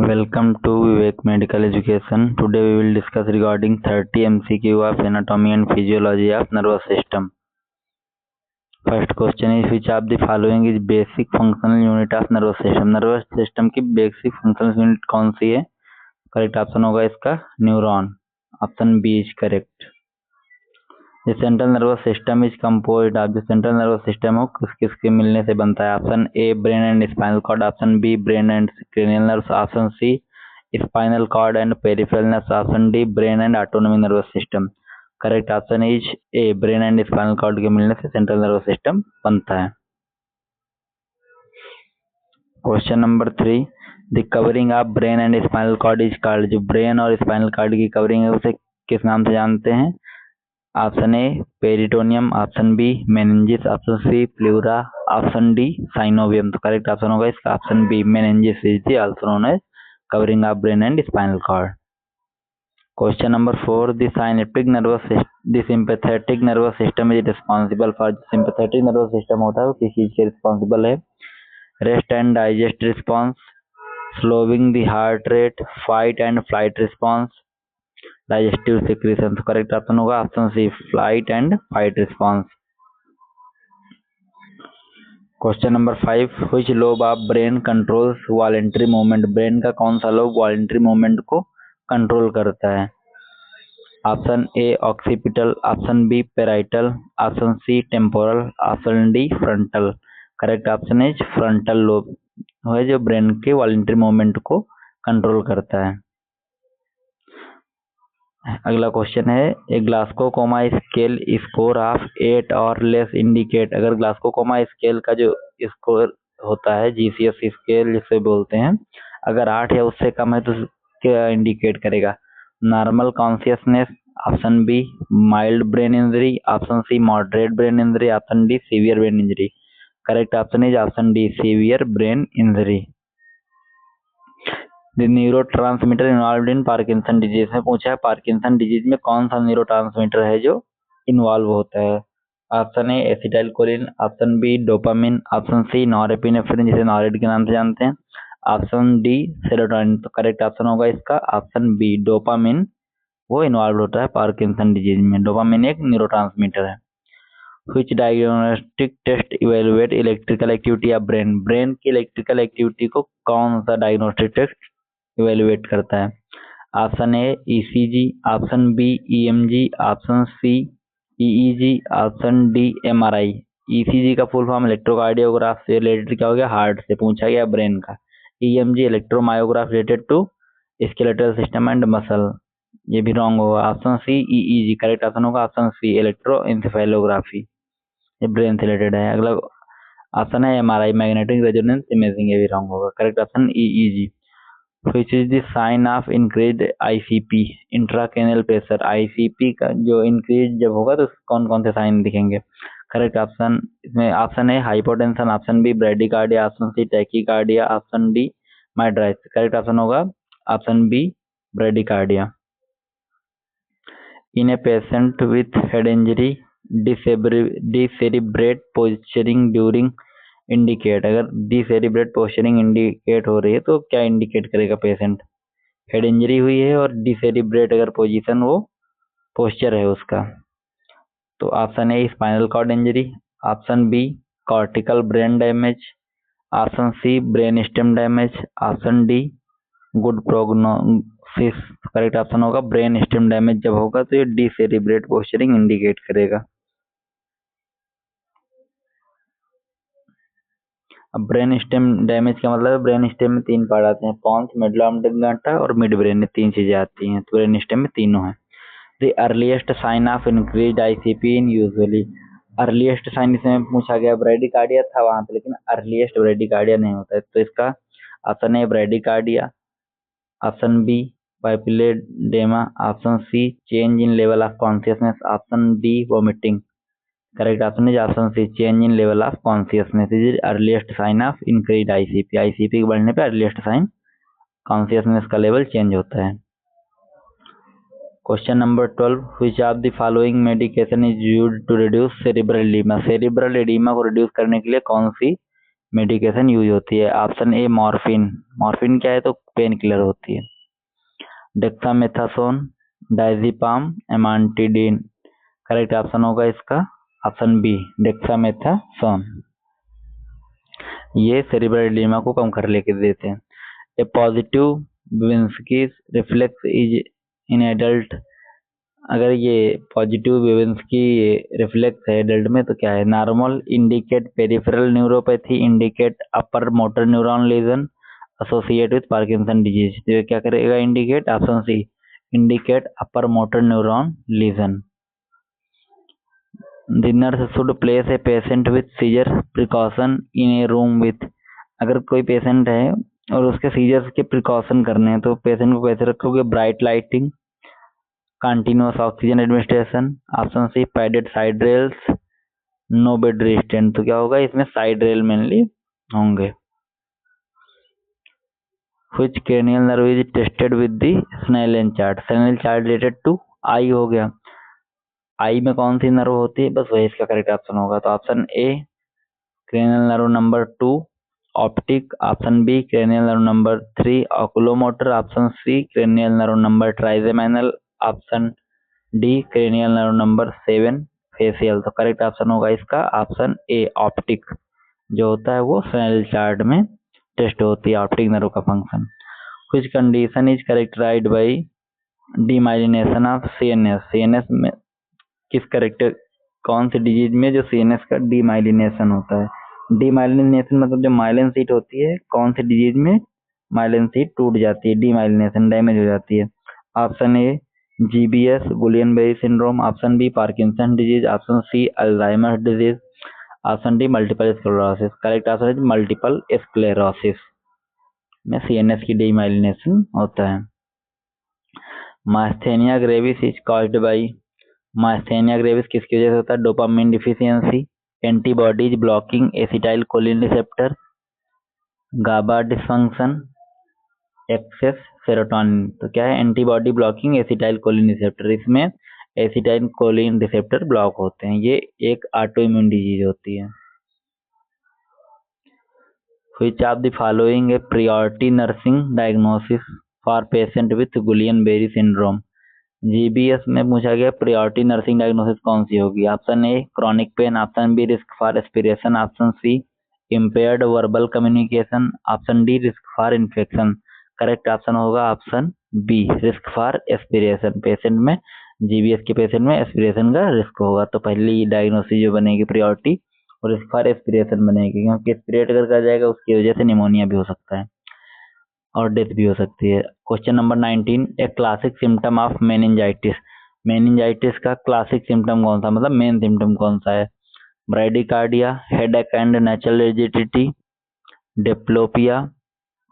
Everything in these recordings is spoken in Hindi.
Welcome to Vivek Medical Education. Today we will discuss regarding 30 MCQ of anatomy and physiology of nervous system. First question is which of the following is basic functional unit of nervous system? Nervous system की basic functional unit कौन सी है? करेक्ट ऑप्शन होगा इसका neuron. Option B is correct. The central nervous system is composed of the central nervous system हो किस किसके मिलने से बनता है? Option A brain and spinal cord, option B brain and cranial nerves, option C spinal cord and peripheral nerves, option D brain and autonomic nervous system. Correct option is A brain and spinal cord के मिलने से सेंट्रल नर्वस सिस्टम बनता है. Question number 3, the covering of brain and spinal cord is called. जो ब्रेन और स्पाइनल कॉर्ड की कवरिंग है उसे किस नाम से जानते हैं? Option A peritoneum, option B meninges, option C pleura, option D synovium. तो करेक्ट ऑप्शन होगा इसका option B meninges is the also known as covering of brain and spinal cord. Question number 4, the sympathetic nervous system is responsible for. Sympathetic nervous system होता है वो किस चीज के रिस्पॉन्सिबल है? Rest and digest response, slowing the heart rate, fight and flight response, digestive secretion. तो करेक्ट ऑप्शन होगा option C flight and fight response. Question number 5, which lobe of brain controls voluntary movement. Brain का कौन सा लोब वॉलेंटरी मूवमेंट को कंट्रोल करता है? Option A occipital, option B parietal, option C temporal, option D frontal. Correct option is frontal lobe है जो ब्रेन के वॉलेंटरी मूवमेंट को कंट्रोल करता है. अगला क्वेश्चन है ए ग्लास्को-कोमा स्केल स्कोर ऑफ 8 और लेस इंडिकेट. अगर ग्लास्को-कोमा स्केल का जो स्कोर होता है जीसीएस स्केल जिसे बोलते हैं, अगर 8 या उससे कम है तो क्या इंडिकेट करेगा? Normal consciousness, option B mild brain injury, option C moderate brain injury, option D severe brain injury. Correct option is option D severe brain injury. The neurotransmitter involve in Parkinson disease में पूछा है पार्किंसन डिजीज में कौन सा न्यूरोट्रांसमीटर है जो इन्वॉल्व होता है? Option A acetylcholine, option B dopamine, option C norepinephrine जिसे नॉरेड के नाम से जानते हैं, ऑप्शन डी सेरोटोनिन. तो करेक्ट ऑप्शन होगा इसका ऑप्शन बी डोपामिन वो इन्वॉल्व होता है पार्किंसन डिजीज में. डोपामिन एक न्यूरोट्रांसमीटर है. Which diagnostic test evaluate electrical activity of brain. Brain की इलेक्ट्रिकल एक्टिविटी को कौन सा डायग्नोस्टिक टेस्ट इवेलुएट करता है? Option A ECG, option B EMG, option C EEG, option D MRI. ECG का फुल फॉर्म इलेक्ट्रोकार्डियोग्राफ से रिलेटेड क्या हो गया? हार्ट से पूछा गया ब्रेन का. EMG electromyograph related to skeletal system and muscle. ये भी रॉन्ग होगा. Option C EEG. Correct option होगा ऑप्शन सी इलेक्ट्रोइंसेफेलोग्राफी. ये ब्रेन से रिलेटेड है. अगला ऑप्शन है एमआरआई मैग्नेटिक रेजोनेंस इमेजिंग. ये भी रॉन्ग होगा. Correct option EEG. Which is the sign of increased ICP intracranial pressure. ICP का जो इंक्रीज जब होगा तो कौन कौन से साइन दिखेंगे? करेक्ट ऑप्शन इसमें ऑप्शन है hypotension, option B bradycardia, option C tachycardia, option D mydriasis. Correct option होगा option B bradycardia. In a patient with head injury decerebrate posturing during indicate. अगर डिसेरिब्रेट पोस्चरिंग इंडिकेट हो रही है तो क्या इंडिकेट करेगा पेशेंट? हेड इंजरी हुई है और डिसेरिब्रेट अगर पोजीशन वो पोस्चर है उसका. तो option A spinal cord injury, option B cortical brain damage, option C brain stem damage, option D good prognosis. Correct option होगा ब्रेन स्टेम डैमेज जब होगा तो ये डिसेरिब्रेट पोस्चरिंग इंडिकेट करेगा. अब ब्रेन स्टेम डैमेज का मतलब है ब्रेन स्टेम में 3 पार्ट आते हैं, पॉन्स, मेडुला ऑब्लिंगेटा और मिड ब्रेन में 3 चीजें आती हैं. तो ब्रेन स्टेम में तीनों है. The earliest sign of increase ICP in usually. Earliest sign इसमें पूछा गया ब्रेडिकार्डिया था वहां पे, लेकिन अर्लीस्ट ब्रेडिकार्डिया नहीं होता है. तो इसका option A bradycardia, option B papilloedema, option C change in level of consciousness, option D vomiting. Correct option is option C change in level of consciousness is earliest sign of increase ICP. ICP के बढ़ने पे अर्लीस्ट साइन कॉन्शियसनेस का लेवल चेंज होता है. Question number 12, which of the following medication is used to reduce cerebral oedema. Cerebral oedema को रिड्यूस करने के लिए कौन सी मेडिकेशन यूज होती है। ऑप्शन ए मॉर्फिन, मॉर्फिन क्या है तो पेन किलर होती है। Dexamethasone, diazepam, amantadine, correct option होगा इसका ऑप्शन बी डेक्सामेथासोन। ये सेरिब्रल एडिमा को कम कर लेके देते हैं। A positive Babinski reflex is in adult, अगर ये पॉजिटिव बेबिंस्की रिफ्लेक्स है एडल्ट में तो क्या है? Normal, indicate peripheral neuropathy, indicate upper motor neuron lesion associate with Parkinson disease. तो ये क्या करेगा? Indicate option C indicate upper motor neuron lesion. The nurse should place a patient with seizure precaution in a room with, अगर कोई पेशेंट है और उसके सीजर्स के प्रिकॉशन करने हैं तो पेशेंट को कैसे रखोगे? Bright lighting, continuous oxygen administration, option C padded side rails, no bed restraint. तो क्या होगा इसमें? साइड रेल मेनली होंगे। Which cranial nerve is tested with the Snellen chart? Snellen chart related to आई हो गया। आई में कौन सी नर्व होती है? बस वही इसका करेक्ट ऑप्शन होगा। तो option A cranial nerve number 2 optic, option B cranial nerve number 3 oculomotor, option C cranial nerve number trigeminal, option D cranial nerve number 7 facial. तो करेक्ट ऑप्शन होगा इसका ऑप्शन ए ऑप्टिक, जो होता है वो स्नेल चार्ट में टेस्ट होती है ऑप्टिक नर्व का फंक्शन। कुछ condition is characterized by demyelination of CNS, CNS में किस करेक्टर कौन सी डिजीज में जो सीएनएस का डीमाइलिनेशन होता है? डीमाइलिनेशन मतलब जो माइलिन सीट होती है, कौन सी डिजीज में माइलिन सीट टूट जाती है, डीमाइलिनेशन डैमेज हो जाती है? Option A GBS Guillain Barré syndrome, option B Parkinson disease, option C Alzheimer disease, option D multiple sclerosis. Correct answer है मल्टीपल स्क्लेरोसिस में सीएनएस की डीमाइलिनेशन होता है। Myasthenia gravis is caused by, myasthenia gravis किसकी वजह से होता है? Dopamine deficiency, antibodies blocking acetyl choline receptor, GABA dysfunction, excess serotonin. तो क्या है? Antibody blocking acetyl choline receptor, इसमें एसिटाइल कोलिन रिसेप्टर ब्लॉक होते हैं। ये एक ऑटो इम्यून डिजीज होती है। Which of the following a priority nursing diagnosis for patient with Guillain-Barré syndrome? GBS में पूछा गया प्रायोरिटी नर्सिंग डायग्नोसिस कौन सी होगी? Option A chronic pain, option B risk for aspiration, option C impaired verbal communication, option D risk for infection. Correct option होगा option B risk for aspiration. Patient में जीबीएस के पेशेंट में एस्पिरेशन का रिस्क होगा, तो पहली डायग्नोसिस जो बनेगी प्रायोरिटी और रिस्क फॉर एस्पिरेशन बनेगी, क्योंकि एस्पिरेट अगर कर जाएगा उसकी वजह से निमोनिया भी हो सकता है और डेथ भी हो सकती है। Question number 19 a classic symptom of meningitis, meningitis का क्लासिक सिम्टम कौन सा, मतलब मेन सिम्टम कौन सा है? Bradycardia, headache and natural rigidity, diplopia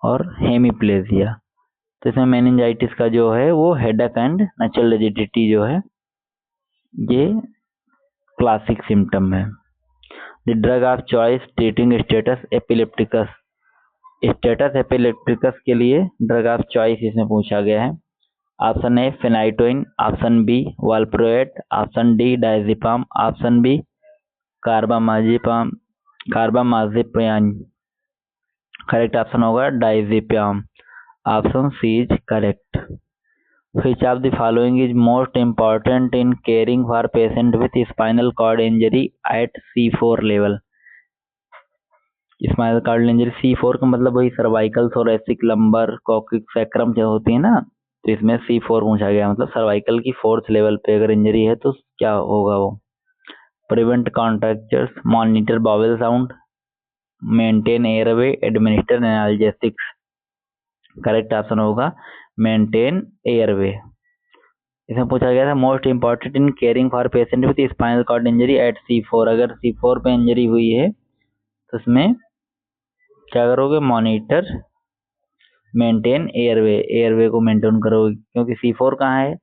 और हेमीप्लेजिया। तो इसमें मेनिंजाइटिस का जो है वो हेडेक एंड नेचुरल रिजिडिटी जो है ये क्लासिक सिम्टम है। The drug of choice treating status epilepticus, status epilepticus के लिए ड्रग ऑफ चॉइस इसमें पूछा गया है। Option A phenytoin, option B valproate, option D diazepam, option B carbamazepam carbamazepam. Correct option होगा diazepam, option C is correct. Which of the following is most important in caring for patient with spinal cord injury at C4 level? Spinal cord injury C4 का मतलब वही cervical, thoracic, lumbar, coccyx, sacrum जो होती है ना, तो इसमें C4 पूछा गया, मतलब सर्वाइकल की 4th लेवल पे अगर इंजरी है तो क्या होगा वो? Prevent contractures, monitor bowel sound, maintain airway, administer analgesics. Correct option होगा मेंटेन एयरवे। इसमें पूछा गया था most important in caring for patient with spinal cord injury at C4, अगर C4 पे इंजरी हुई है तो इसमें क्या करोगे? मॉनिटर मेंटेन एयरवे, एयरवे को मेंटेन करोगे, क्योंकि C4 कहाँ है?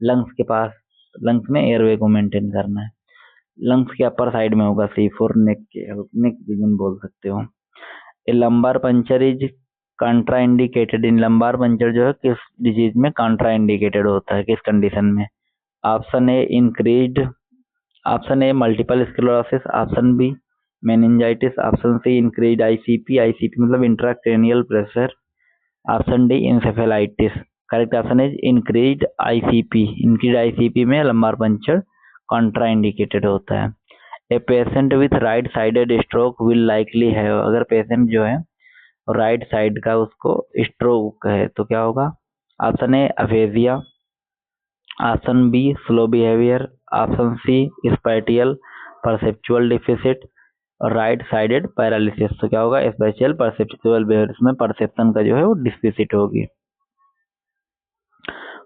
लंग्स के पास, लंग्स में एयरवे को मेंटेन करना है। लंग्स के अपर साइड में होगा C4, नेक रीजन बोल सकते हो। A lumbar puncture is contraindicated in, lumbar puncture जो है किस डिजीज में कंट्रा इंडिकेटेड होता है, किस कंडीशन में? Option A increased, option A multiple sclerosis, option B meningitis, option C increase ICP, ICP मतलब intracranial pressure, option D encephalitis. Correct option is increase ICP. Increase ICP में लंबार पंचर कॉन्ट्रा इंडिकेटेड होता है। A patient with right sided stroke will likely है, अगर पेशेंट जो है राइट साइड का उसको स्ट्रोक है तो क्या होगा? Option A aphasia, option B slow behaviour, option C spatial perceptual deficit और राइट साइडेड पैरालिसिस। तो क्या होगा? स्पेशल परसेप्चुअल बिहेवियर, इसमें परसेप्शन का जो है वो डिफिसिट होगी।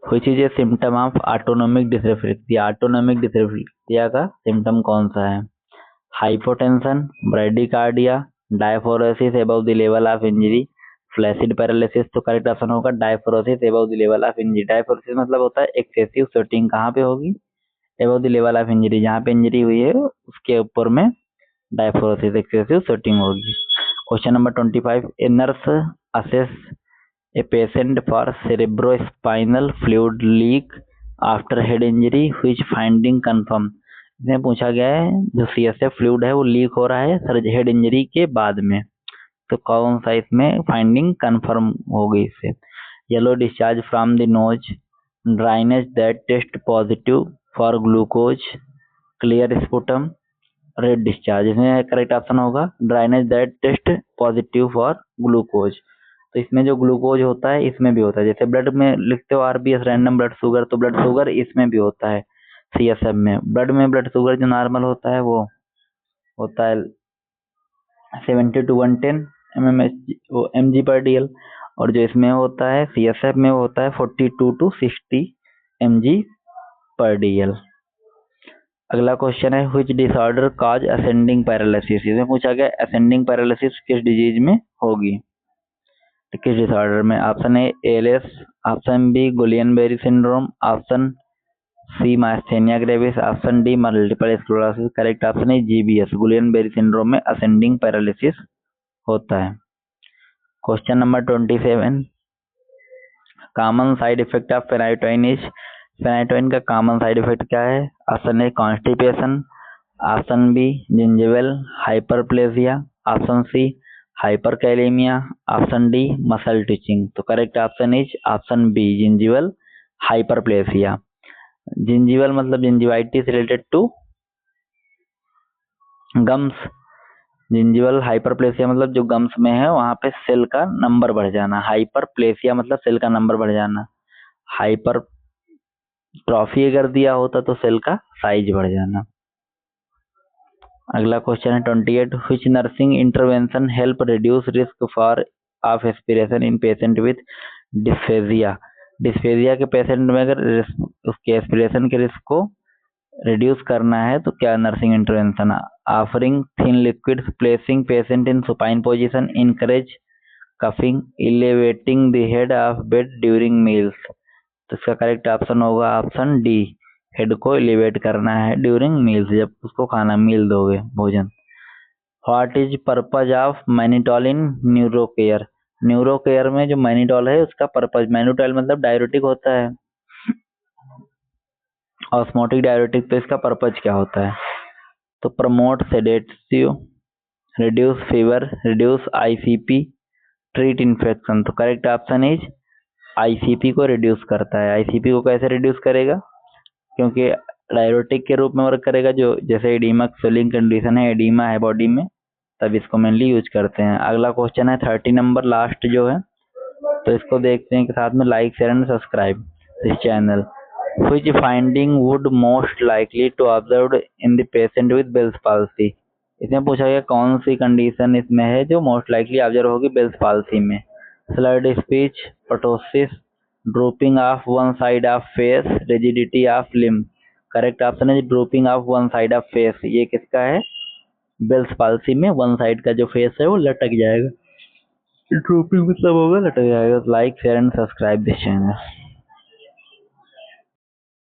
Which is a symptom of autonomic dysreflexia, autonomic dysreflexia का सिम्टम कौन सा है? Hypotension, bradycardia, diaphoresis above the level of injury, flaccid paralysis. तो करेक्ट ऑप्शन होगा diaphoresis above the level of injury. Diaphoresis मतलब होता है एक्सेसिव स्वेटिंग, कहाँ पे होगी? Above the level of injury, जहाँ पे इंजरी हुई है उसके ऊपर में डायफोरेसिस एक्सेसिव स्वेटिंग होगी। Question number 25, a nurse assess a patient for cerebrospinal fluid leak after head injury which finding confirm. इसमें पूछा गया है जो CSF फ्लूइड है वो लीक हो रहा है सर हेड इंजरी के बाद में, तो कौन सा इसमें फाइंडिंग कंफर्म होगी इससे? Yellow discharge from the nose, dryness that test positive for glucose, clear sputum, red discharge. इसमें करेक्ट ऑप्शन होगा dryness that test positive for glucose. तो इसमें जो ग्लूकोज होता है इसमें भी होता है, जैसे ब्लड में लिखते हो RBS रैंडम ब्लड शुगर, तो ब्लड शुगर इसमें भी होता है CSF में। ब्लड शुगर जो नॉर्मल होता है वो होता है 70 to 110 mg पर DL, और जो इसमें होता है CSF में वो होता है 42 to 60 mg पर DL। अगला क्वेश्चन है which disorder cause ascending paralysis. इसमें पूछा गया असेंडिंग पैरालिसिस किस डिजीज में होगी, किस डिसऑर्डर में? Option A ALS, option B Guillain Barré syndrome, option C myasthenia gravis, option D multiple sclerosis. Correct option है GBS, गुलियन-बेरी सिंड्रोम में असेंडिंग पैरालिसिस होता है। Question number 27, common side effect of phenytoin is. Phenytoin का कॉमन साइड इफेक्ट क्या है? Option A constipation, option B gingival hyperplasia, option C hyperkalaemia, option D muscle twitching. तो correct option is option B gingival hyperplasia. Gingival मतलब gingivitis related to gums, gingival hyperplasia मतलब जो गम्स में है वहां पे सेल का नंबर बढ़ जाना, हाइपरप्लेसिया मतलब सेल का नंबर बढ़ जाना, हाइपर ट्रॉफी अगर दिया होता तो सेल का साइज बढ़ जाना। अगला क्वेश्चन है 28, which nursing intervention help reduce risk for of aspiration in patient with dysphagia. Dysphagia के पेशेंट में अगर उसके एस्पिरेशन के रिस्क को रिड्यूस करना है तो क्या nursing intervention? Offering thin liquids, placing patient in supine position, encourage coughing, elevating the head of bed during meals. तो इसका करेक्ट ऑप्शन होगा ऑप्शन डी, हेड को एलिवेट करना है ड्यूरिंग मील्स, जब उसको खाना मील दोगे भोजन। What is purpose of mannitol in neurocare. Neurocare में जो मैनिटॉल है उसका पर्पज, मैनिटॉल मतलब डायरेटिक होता है, ऑस्मोटिक डायरेटिक, तो इसका पर्पज क्या होता है? तो promote sedative, reduce fever, reduce ICP, treat infection. तो करेक्ट ऑप्शन इज आईसीपी को रिड्यूस करता है। आईसीपी को कैसे रिड्यूस करेगा? क्योंकि डायरेटिक के रूप में वर्क करेगा, जो जैसे एडीमा स्वेलिंग कंडीशन है, एडीमा है बॉडी में, तब इसको मेनली यूज करते हैं। अगला क्वेश्चन है 30 नंबर लास्ट जो है, तो इसको देखते हैं कि साथ में like share and subscribe this channel. Which finding would most likely to observe in the patient with Bell's palsy. इसमें पूछा गया कौन सी कंडीशन इसमें है जो मोस्ट लाइकली ऑब्जर्व होगी बेल्स पाल्सी में? Slurred speech, ptosis, drooping of one side of face, rigidity of limb. Correct option है drooping of one side of face. ये किसका है? बेल्स पाल्सी में वन साइड का जो फेस है वो लटक जाएगा, ड्रूपिंग मतलब होगा लटक जाएगा। Like share and subscribe this channel.